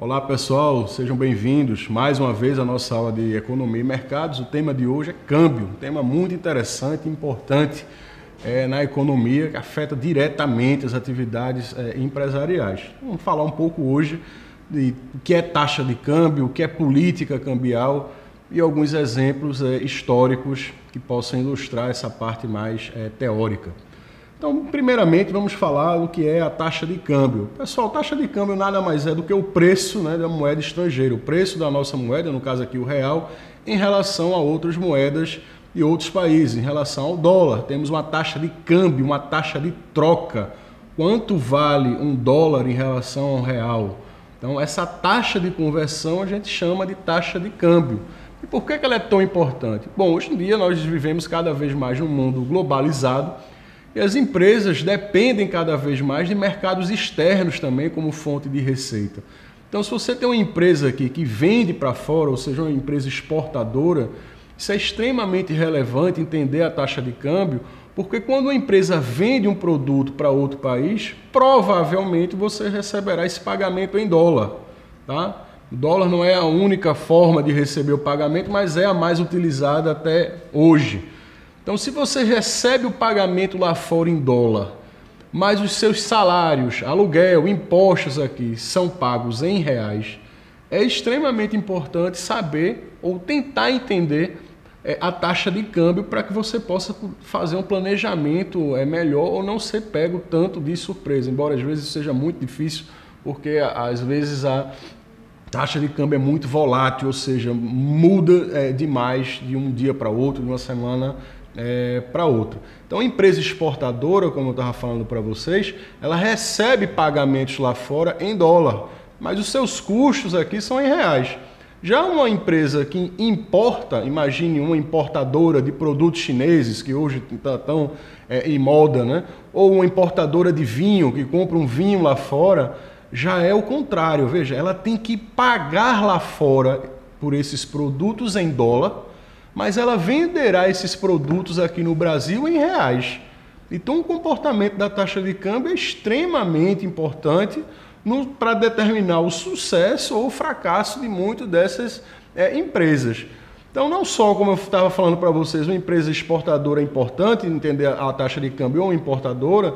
Olá pessoal, sejam bem-vindos mais uma vez à nossa aula de Economia e Mercados. O tema de hoje é câmbio, um tema muito interessante e importante na economia, que afeta diretamente as atividades empresariais. Vamos falar um pouco hoje de o que é taxa de câmbio, o que é política cambial e alguns exemplos históricos que possam ilustrar essa parte mais teórica. Então, primeiramente, vamos falar do que é a taxa de câmbio. Pessoal, taxa de câmbio nada mais é do que o preço da moeda estrangeira, o preço da nossa moeda, no caso aqui o real, em relação a outras moedas de outros países, em relação ao dólar. Temos uma taxa de câmbio, uma taxa de troca. Quanto vale um dólar em relação ao real? Então, essa taxa de conversão a gente chama de taxa de câmbio. E por que ela é tão importante? Bom, hoje em dia nós vivemos cada vez mais num mundo globalizado, e as empresas dependem cada vez mais de mercados externos também como fonte de receita. Então, se você tem uma empresa aqui que vende para fora, ou seja, uma empresa exportadora, isso é extremamente relevante entender a taxa de câmbio, porque quando uma empresa vende um produto para outro país, provavelmente você receberá esse pagamento em dólar. Tá? O dólar não é a única forma de receber o pagamento, mas é a mais utilizada até hoje. Então, se você recebe o pagamento lá fora em dólar, mas os seus salários, aluguel, impostos aqui são pagos em reais, é extremamente importante saber ou tentar entender a taxa de câmbio para que você possa fazer um planejamento melhor ou não ser pego tanto de surpresa, embora às vezes seja muito difícil, porque às vezes a taxa de câmbio é muito volátil, ou seja, muda demais de um dia para outro, de uma semana para outra. Então, a empresa exportadora, como eu estava falando para vocês, ela recebe pagamentos lá fora em dólar, mas os seus custos aqui são em reais. Já uma empresa que importa, imagine uma importadora de produtos chineses, que hoje estão em moda, né? Ou uma importadora de vinho, que compra um vinho lá fora, já é o contrário. Veja, ela tem que pagar lá fora por esses produtos em dólar, mas ela venderá esses produtos aqui no Brasil em reais. Então, o comportamento da taxa de câmbio é extremamente importante para determinar o sucesso ou o fracasso de muitas dessas empresas. Então, não só, como eu estava falando para vocês, uma empresa exportadora é importante entender a taxa de câmbio ou uma importadora,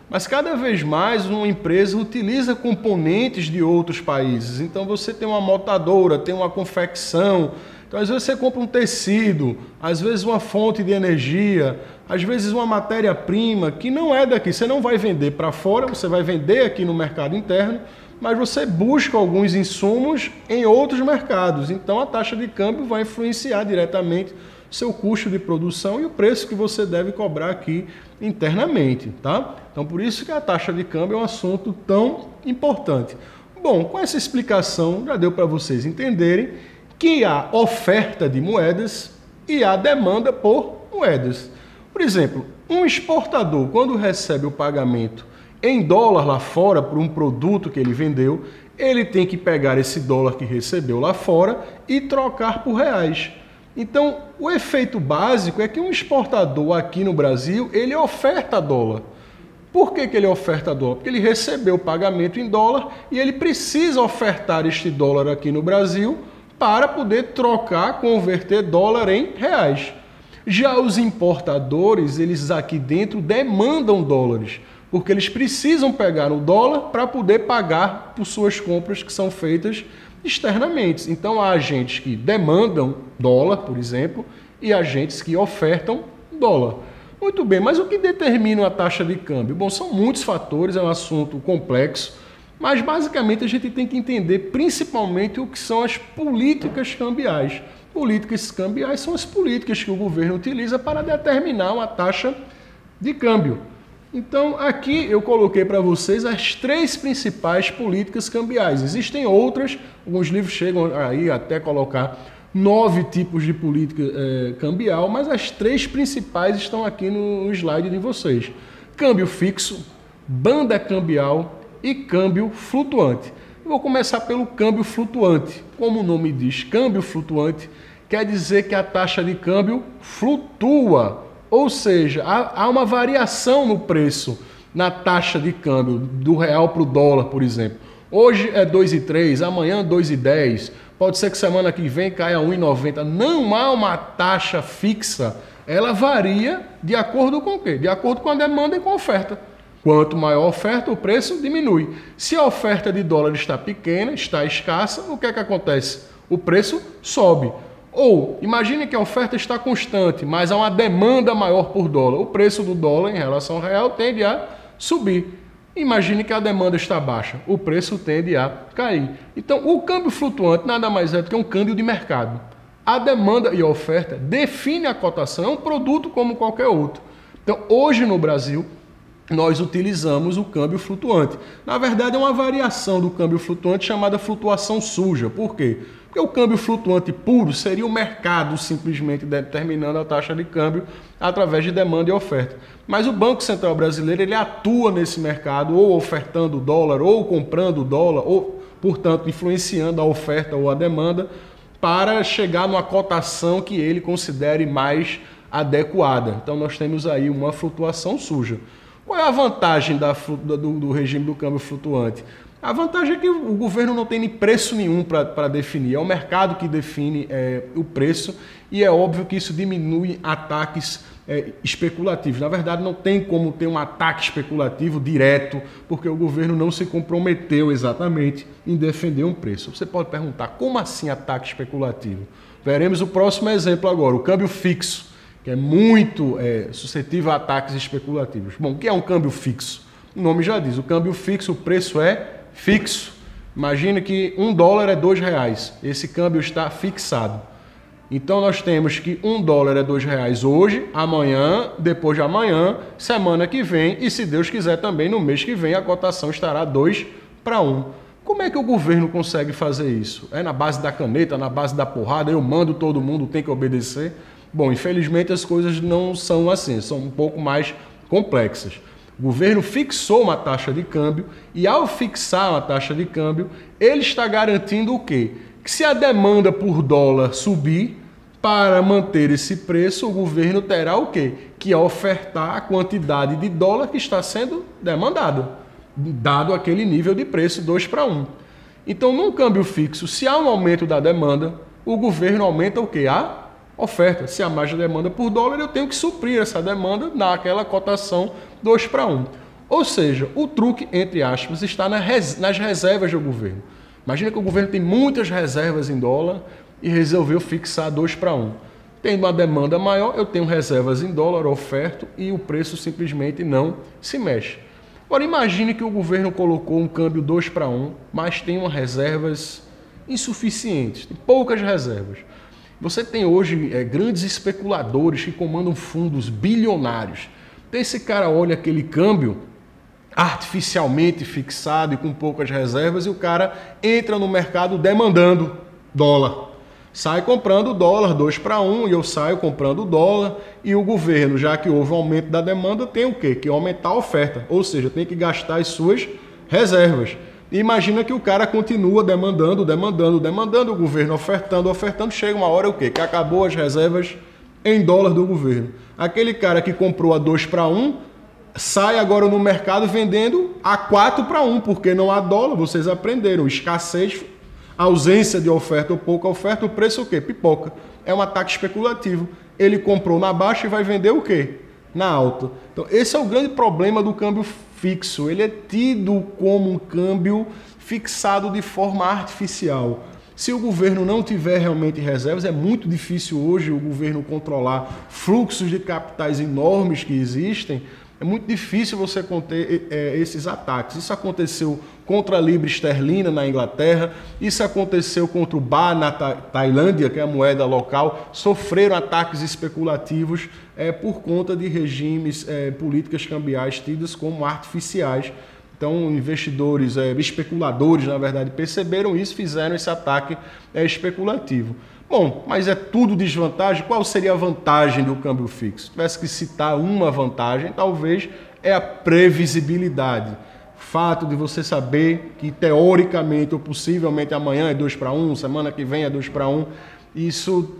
mas cada vez mais uma empresa utiliza componentes de outros países. Então, você tem uma montadora, tem uma confecção. Então, às vezes você compra um tecido, às vezes uma fonte de energia, às vezes uma matéria-prima que não é daqui. Você não vai vender para fora, você vai vender aqui no mercado interno, mas você busca alguns insumos em outros mercados. Então, a taxa de câmbio vai influenciar diretamente o seu custo de produção e o preço que você deve cobrar aqui internamente. Tá? Então, por isso que a taxa de câmbio é um assunto tão importante. Bom, com essa explicação já deu para vocês entenderem que há oferta de moedas e há demanda por moedas. Por exemplo, um exportador, quando recebe o pagamento em dólar lá fora por um produto que ele vendeu, ele tem que pegar esse dólar que recebeu lá fora e trocar por reais. Então, o efeito básico é que um exportador aqui no Brasil, ele oferta dólar. Por que ele oferta dólar? Porque ele recebeu o pagamento em dólar e ele precisa ofertar este dólar aqui no Brasil para poder trocar, converter dólar em reais. Já os importadores, eles aqui dentro demandam dólares, porque eles precisam pegar o dólar para poder pagar por suas compras que são feitas externamente. Então, há agentes que demandam dólar, por exemplo, e agentes que ofertam dólar. Muito bem, mas o que determina a taxa de câmbio? Bom, são muitos fatores, é um assunto complexo, mas basicamente a gente tem que entender principalmente o que são as políticas cambiais. Políticas cambiais são as políticas que o governo utiliza para determinar uma taxa de câmbio. Então, aqui eu coloquei para vocês as 3 principais políticas cambiais. Existem outras, alguns livros chegam aí até colocar 9 tipos de política cambial, mas as 3 principais estão aqui no slide de vocês. Câmbio fixo, banda cambial e câmbio flutuante. Eu vou começar pelo câmbio flutuante. Como o nome diz, câmbio flutuante quer dizer que a taxa de câmbio flutua, ou seja, há uma variação no preço, na taxa de câmbio do real para o dólar, por exemplo. Hoje é 2,3, amanhã 2,10, pode ser que semana que vem caia 1,90. Não há uma taxa fixa, ela varia de acordo com o quê? De acordo com a demanda e com a oferta. Quanto maior a oferta, o preço diminui. Se a oferta de dólar está pequena, está escassa, o que é que acontece? O preço sobe. Ou, imagine que a oferta está constante, mas há uma demanda maior por dólar. O preço do dólar em relação ao real tende a subir. Imagine que a demanda está baixa, o preço tende a cair. Então, o câmbio flutuante nada mais é do que um câmbio de mercado. A demanda e a oferta definem a cotação, é um produto como qualquer outro. Então, hoje no Brasil, nós utilizamos o câmbio flutuante. Na verdade, é uma variação do câmbio flutuante chamada flutuação suja. Por quê? Porque o câmbio flutuante puro seria o mercado simplesmente determinando a taxa de câmbio através de demanda e oferta. Mas o Banco Central Brasileiro ele atua nesse mercado ou ofertando dólar ou comprando dólar ou, portanto, influenciando a oferta ou a demanda para chegar numa cotação que ele considere mais adequada. Então nós temos aí uma flutuação suja. Qual é a vantagem do regime do câmbio flutuante? A vantagem é que o governo não tem nem preço nenhum para definir, é o mercado que define o preço e é óbvio que isso diminui ataques especulativos. Na verdade, não tem como ter um ataque especulativo direto, porque o governo não se comprometeu exatamente em defender um preço. Você pode perguntar, como assim ataque especulativo? Veremos o próximo exemplo agora, o câmbio fixo, que é muito suscetível a ataques especulativos. Bom, o que é um câmbio fixo? O nome já diz, o câmbio fixo, o preço é fixo. Imagina que $1 é R$2. Esse câmbio está fixado. Então nós temos que $1 é R$2 hoje, amanhã, depois de amanhã, semana que vem e se Deus quiser também no mês que vem a cotação estará 2:1. Como é que o governo consegue fazer isso? É na base da caneta, na base da porrada, eu mando, todo mundo tem que obedecer? Bom, infelizmente as coisas não são assim, são um pouco mais complexas. O governo fixou uma taxa de câmbio e ao fixar uma taxa de câmbio, ele está garantindo o quê? Que se a demanda por dólar subir, para manter esse preço, o governo terá o quê? Que ofertar a quantidade de dólar que está sendo demandado, dado aquele nível de preço 2:1. Então, num câmbio fixo, se há um aumento da demanda, o governo aumenta o quê? A oferta. Se há mais demanda por dólar, eu tenho que suprir essa demanda naquela cotação 2:1. Ou seja, o truque, entre aspas, está nas reservas do governo. Imagina que o governo tem muitas reservas em dólar e resolveu fixar 2:1. Tendo uma demanda maior, eu tenho reservas em dólar, oferto e o preço simplesmente não se mexe. Agora imagine que o governo colocou um câmbio 2:1, mas tem reservas insuficientes, tem poucas reservas. Você tem hoje grandes especuladores que comandam fundos bilionários. Então esse cara olha aquele câmbio artificialmente fixado e com poucas reservas e o cara entra no mercado demandando dólar. Sai comprando dólar 2:1 e eu saio comprando dólar e o governo, já que houve um aumento da demanda, tem o quê? Que aumentar a oferta, ou seja, tem que gastar as suas reservas. E imagina que o cara continua demandando, o governo ofertando, chega uma hora o quê? Que acabou as reservas em dólar do governo. Aquele cara que comprou a 2:1 sai agora no mercado vendendo a 4:1, porque não há dólar, vocês aprenderam, escassez, ausência de oferta ou pouca oferta, o preço o quê? Pipoca. É um ataque especulativo. Ele comprou na baixa e vai vender o quê? Na alta. Então, esse é o grande problema do câmbio fixo. Ele é tido como um câmbio fixado de forma artificial. Se o governo não tiver realmente reservas, é muito difícil hoje o governo controlar fluxos de capitais enormes que existem. É muito difícil você conter esses ataques. Isso aconteceu contra a libra esterlina na Inglaterra, isso aconteceu contra o baht na Tailândia, que é a moeda local, sofreram ataques especulativos por conta de regimes, políticas cambiais tidas como artificiais. Então, investidores, especuladores, na verdade, perceberam isso, fizeram esse ataque especulativo. Bom, mas é tudo desvantagem. Qual seria a vantagem do câmbio fixo? Se tivesse que citar uma vantagem, talvez é a previsibilidade. O fato de você saber que, teoricamente ou possivelmente, amanhã é 2:1, semana que vem é 2:1, isso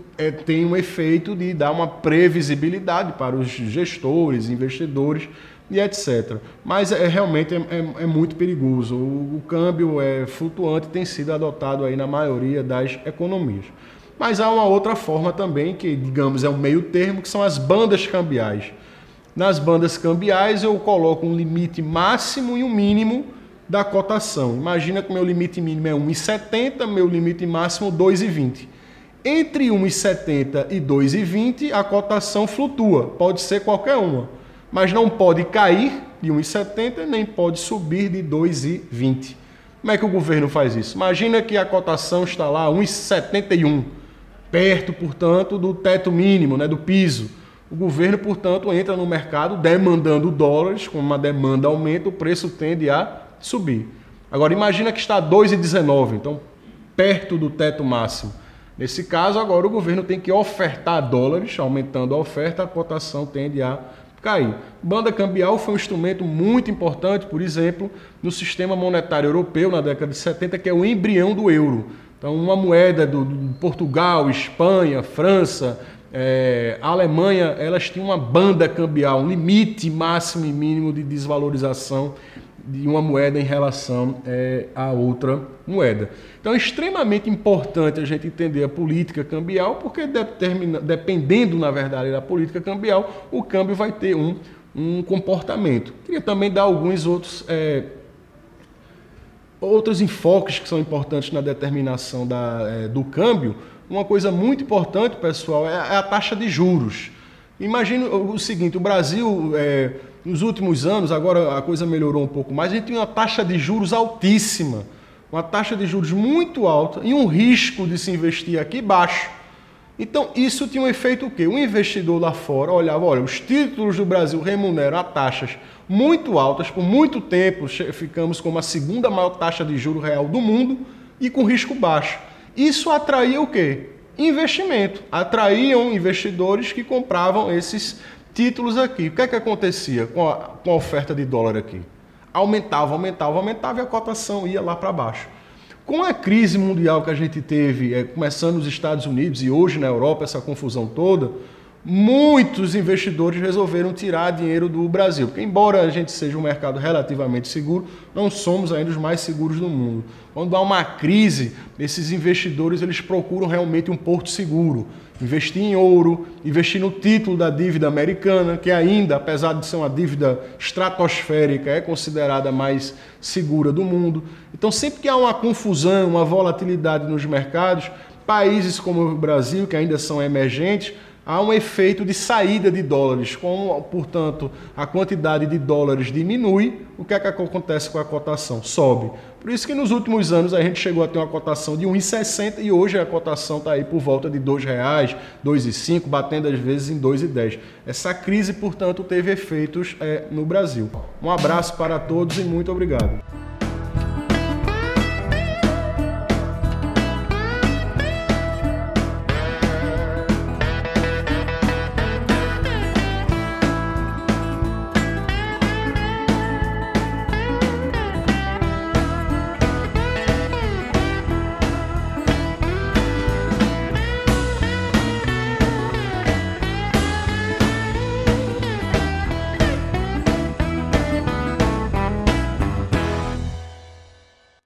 tem um efeito de dar uma previsibilidade para os gestores, investidores, e etc. Mas realmente é muito perigoso. O câmbio flutuante tem sido adotado aí na maioria das economias. Mas há uma outra forma também, que digamos é um meio termo, que são as bandas cambiais. Nas bandas cambiais eu coloco um limite máximo e um mínimo da cotação. Imagina que meu limite mínimo é 1,70, meu limite máximo 2,20. Entre 1,70 e 2,20 a cotação flutua, pode ser qualquer uma, mas não pode cair de 1,70 nem pode subir de 2,20. Como é que o governo faz isso? Imagina que a cotação está lá 1,71, perto, portanto, do teto mínimo, do piso. O governo, portanto, entra no mercado demandando dólares, como uma demanda aumenta, o preço tende a subir. Agora, imagina que está 2,19, então perto do teto máximo. Nesse caso, agora o governo tem que ofertar dólares, aumentando a oferta, a cotação tende a cair. Banda cambial foi um instrumento muito importante, por exemplo, no sistema monetário europeu na década de 70, que é o embrião do euro. Então, uma moeda do Portugal, Espanha, França, a Alemanha, elas tinham uma banda cambial, um limite máximo e mínimo de desvalorização de uma moeda em relação a outra moeda. Então é extremamente importante a gente entender a política cambial, porque dependendo, na verdade, da política cambial, o câmbio vai ter um comportamento. Queria também dar alguns outros enfoques que são importantes na determinação do câmbio. Uma coisa muito importante, pessoal, é a taxa de juros. Imagine o seguinte, o Brasil, nos últimos anos, agora a coisa melhorou um pouco mais, a gente tem uma taxa de juros altíssima, uma taxa de juros muito alta e um risco de se investir aqui baixo. Então, isso tinha um efeito o quê? O investidor lá fora olhava, olha, os títulos do Brasil remuneram a taxas muito altas, por muito tempo ficamos com a segunda maior taxa de juros real do mundo e com risco baixo. Isso atraía o quê? Investimento. Atraíam investidores que compravam esses títulos aqui. O que é que acontecia com a oferta de dólar aqui? Aumentava e a cotação ia lá para baixo. Com a crise mundial que a gente teve, começando nos Estados Unidos e hoje na Europa, essa confusão toda, muitos investidores resolveram tirar dinheiro do Brasil, porque embora a gente seja um mercado relativamente seguro, não somos ainda os mais seguros do mundo. Quando há uma crise, esses investidores eles procuram realmente um porto seguro, investir em ouro, investir no título da dívida americana, que ainda, apesar de ser uma dívida estratosférica, é considerada a mais segura do mundo. Então, sempre que há uma confusão, uma volatilidade nos mercados, países como o Brasil, que ainda são emergentes, há um efeito de saída de dólares. Como, portanto, a quantidade de dólares diminui, o que é que acontece com a cotação? Sobe. Por isso que nos últimos anos a gente chegou a ter uma cotação de 1,60 e hoje a cotação está aí por volta de R$ 2,00, 2,05, batendo às vezes em 2,10. Essa crise, portanto, teve efeitos no Brasil. Um abraço para todos e muito obrigado.